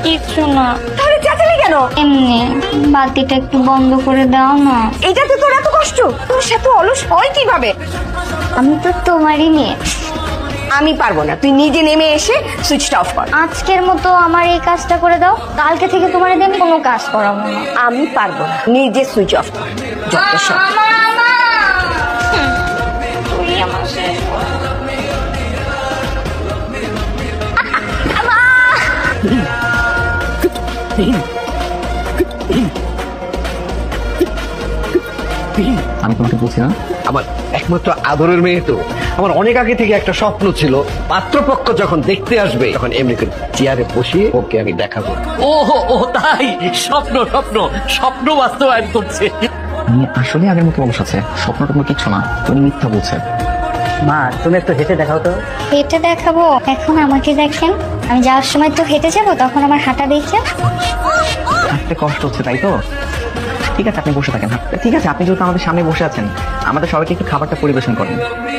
কিছু না। তাহলে চেঁচালি কেন? এমনি বাতিটা একটু বন্ধ করে দাও না। এটাতে তোর এত কষ্ট? তোর সাথে অলস হয় কিভাবে? আমি তো তোমারই মেয়ে। আমি পারবো না, তুই নিজে নেমে এসে সুইচটা অফ কর। আজকের মতো আমার এই কাজটা করে দাও, কালকে থেকে তোমার দিয়ে আমি কোনো কাজ করাবো না। আমি পারবো না, নিজে সুইচ অফ কর। যত সব। তুই আমার শেষ কর। আমি তোমাকে বলছি না, আমার একমাত্র আদরের মেয়ে তো। আমার অনেক আগে থেকে একটা স্বপ্ন ছিল, পাত্রপক্ষ যখন দেখতে আসবে তখন এমনি করে চেয়ারে বসিয়ে ওকে আমি দেখাবো। ও ও তাই, স্বপ্ন স্বপ্ন স্বপ্ন বাস্তবায়ন করছে। আমি আসলে আগের মতো অলস আছে, স্বপ্ন টপ্ন কিচ্ছু না, তুমি মিথ্যা বলছে। মা তুমি একটু হেঁটে দেখাও তো। হেঁটে দেখাবো? এখন আমাকে দেখেন, আমি যাওয়ার সময় তো হেঁটে যাবো, তখন আমার হাঁটা দেখেন। হাঁটতে কষ্ট হচ্ছে তাই তো? ঠিক আছে, আপনি বসে থাকেন। ঠিক আছে, আপনি যেহেতু আমাদের সামনে বসে আছেন, আমাদের সবাইকে একটু খাবারটা পরিবেশন করেন।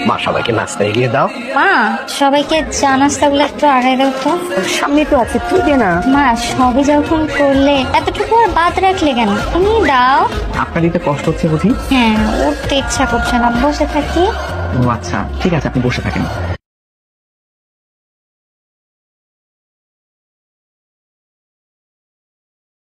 মা, সবাইকে নাস্তা এগিয়ে দাও। মা, সবাইকে চা নাস্তাগুলো একটু আগায় দাও তো। সামনে তো আছে, তুই দে না। মা, সবই যখন করলে এতটুকু আর বাদ রাখলে কেন? তুমি দাও। আপনার দিতে কষ্ট হচ্ছে বুঝি? হ্যাঁ, উঠতে ইচ্ছা করছে না, বসে থাকি। ও আচ্ছা, ঠিক আছে, আপনি বসে থাকেন।